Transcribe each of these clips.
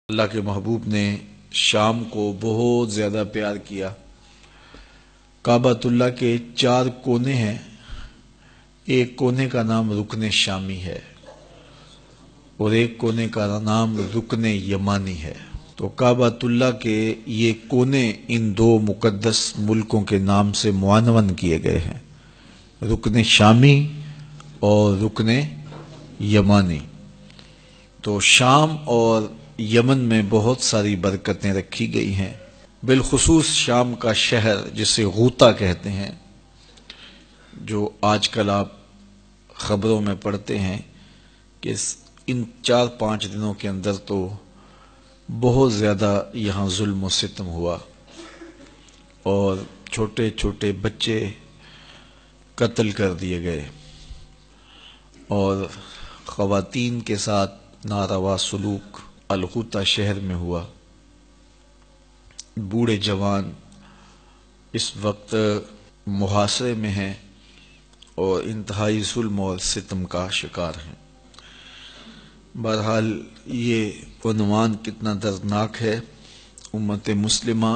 اللہ کے محبوب نے شام کو بہت زیادہ پیار کیا۔ کعبۃ اللہ کے 4 کونے ہیں، ایک کونے کا نام رکن شامی ہے اور ایک کونے کا نام رکن یمانی ہے۔ تو کعبۃ اللہ کے یہ کونے ان 2 مقدس ملکوں کے نام سے معنون کیے گئے ہیں، رکن شامی اور رکن یمانی۔ تو شام اور یمن میں بہت ساری برکتیں رکھی گئی ہیں، بالخصوص شام کا شہر جسے غوطہ کہتے ہیں، جو آج کل آپ خبروں میں پڑھتے ہیں کہ ان 4-5 دنوں کے اندر تو بہت زیادہ یہاں ظلم و ستم ہوا اور چھوٹے چھوٹے بچے قتل کر دیے گئے اور خواتین کے ساتھ ناروا سلوک الغوطہ شہر میں ہوا۔ بوڑھے جوان اس وقت محاصرے میں ہیں اور انتہائی ظلم اور ستم کا شکار ہیں۔ بہرحال یہ عنوان کتنا دردناک ہے، امت مسلمہ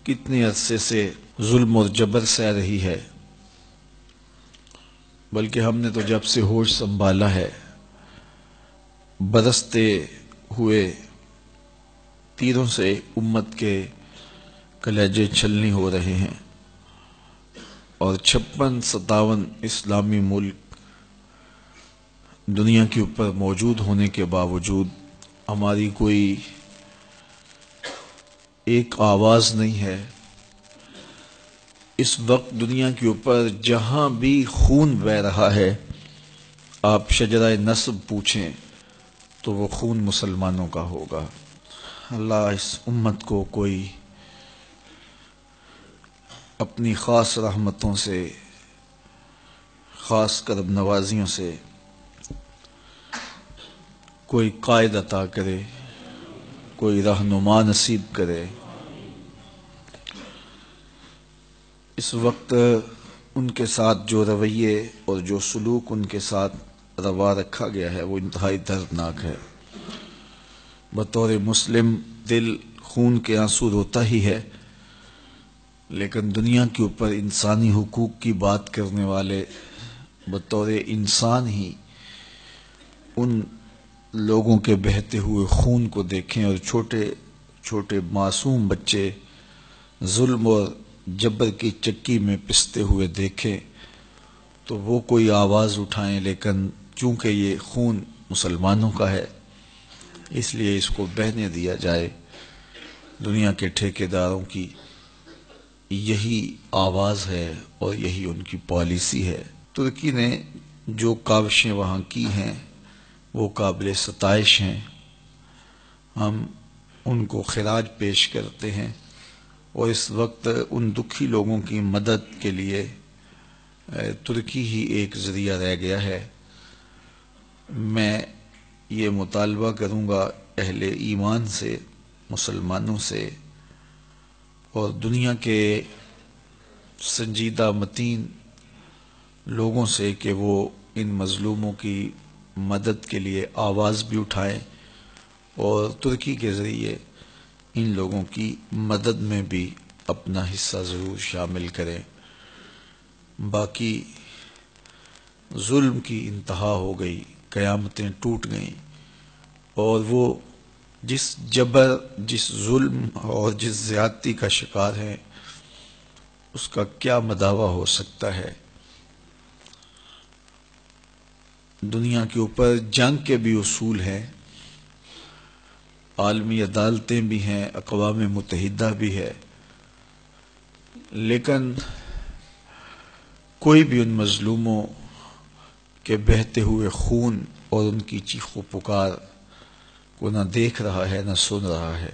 کتنے عرصے سے ظلم اور جبر سہ رہی ہے، بلکہ ہم نے تو جب سے ہوش سنبھالا ہے برستے ہوئے تیروں سے امت کے کلیجے چھلنی ہو رہے ہیں، اور 56-57 اسلامی ملک دنیا کے اوپر موجود ہونے کے باوجود ہماری کوئی ایک آواز نہیں ہے۔ اس وقت دنیا کے اوپر جہاں بھی خون بہہ رہا ہے، آپ شجرہ نسب پوچھیں تو وہ خون مسلمانوں کا ہوگا۔ اللہ اس امت کو کوئی اپنی خاص رحمتوں سے، خاص کرم نوازیوں سے کوئی قائد عطا کرے، کوئی رہنما نصیب کرے۔ اس وقت ان کے ساتھ جو رویے اور جو سلوک ان کے ساتھ روا رکھا گیا ہے وہ انتہائی دردناک ہے۔ بطور مسلم دل خون کے آنسو روتا ہی ہے، لیکن دنیا کے اوپر انسانی حقوق کی بات کرنے والے بطور انسان ہی ان لوگوں کے بہتے ہوئے خون کو دیکھیں اور چھوٹے چھوٹے معصوم بچے ظلم اور جبر کی چکی میں پستے ہوئے دیکھیں تو وہ کوئی آواز اٹھائیں، لیکن چونکہ یہ خون مسلمانوں کا ہے اس لیے اس کو بہنے دیا جائے۔ دنیا کے ٹھیکیداروں کی یہی آواز ہے اور یہی ان کی پالیسی ہے۔ ترکی نے جو کاوشیں وہاں کی ہیں وہ قابل ستائش ہیں، ہم ان کو خراج پیش کرتے ہیں، اور اس وقت ان دکھی لوگوں کی مدد کے لیے ترکی ہی ایک ذریعہ رہ گیا ہے۔ میں یہ مطالبہ کروں گا اہل ایمان سے، مسلمانوں سے اور دنیا کے سنجیدہ متین لوگوں سے کہ وہ ان مظلوموں کی مدد کے لیے آواز بھی اٹھائیں اور ترکی کے ذریعے ان لوگوں کی مدد میں بھی اپنا حصہ ضرور شامل کریں۔ باقی ظلم کی انتہا ہو گئی، قیامتیں ٹوٹ گئیں، اور وہ جس جبر، جس ظلم اور جس زیادتی کا شکار ہے اس کا کیا مداوع ہو سکتا ہے۔ دنیا کے اوپر جنگ کے بھی اصول ہیں، عالمی عدالتیں بھی ہیں، اقوام متحدہ بھی ہے، لیکن کوئی بھی ان مظلوموں کے بہتے ہوئے خون اور ان کی چیخ و پکار کو نہ دیکھ رہا ہے نہ سن رہا ہے۔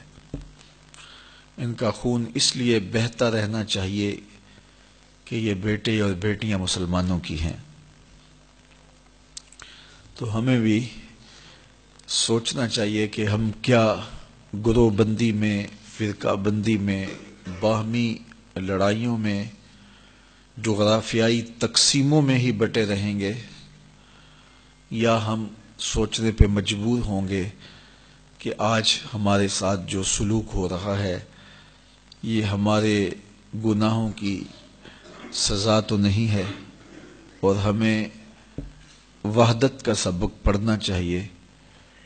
ان کا خون اس لیے بہتا رہنا چاہیے کہ یہ بیٹے اور بیٹیاں مسلمانوں کی ہیں۔ تو ہمیں بھی سوچنا چاہیے کہ ہم کیا گروہ بندی میں، فرقہ بندی میں، باہمی لڑائیوں میں، جغرافیائی تقسیموں میں ہی بٹے رہیں گے، یا ہم سوچنے پہ مجبور ہوں گے کہ آج ہمارے ساتھ جو سلوک ہو رہا ہے یہ ہمارے گناہوں کی سزا تو نہیں ہے، اور ہمیں وحدت کا سبق پڑھنا چاہیے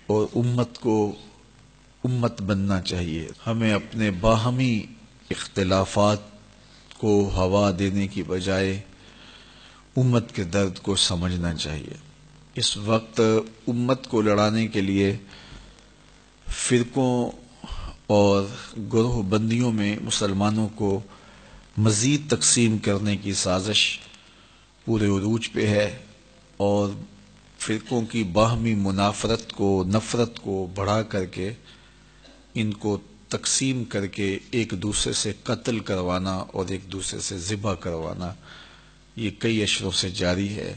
اور امت کو امت بننا چاہیے۔ ہمیں اپنے باہمی اختلافات کو ہوا دینے کی بجائے امت کے درد کو سمجھنا چاہیے۔ اس وقت امت کو لڑانے کے لیے فرقوں اور گروہ بندیوں میں مسلمانوں کو مزید تقسیم کرنے کی سازش پورے عروج پہ ہے، اور فرقوں کی باہمی منافرت کو، نفرت کو بڑھا کر کے ان کو تقسیم کر کے ایک دوسرے سے قتل کروانا اور ایک دوسرے سے ذبح کروانا یہ کئی اشروں سے جاری ہے۔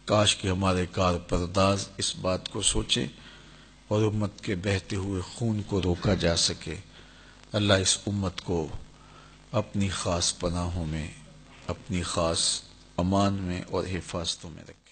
کاش کہ ہمارے کارپرداز اس بات کو سوچیں اور امت کے بہتے ہوئے خون کو روکا جا سکے۔ اللہ اس امت کو اپنی خاص پناہوں میں، اپنی خاص امان میں اور حفاظتوں میں رکھے۔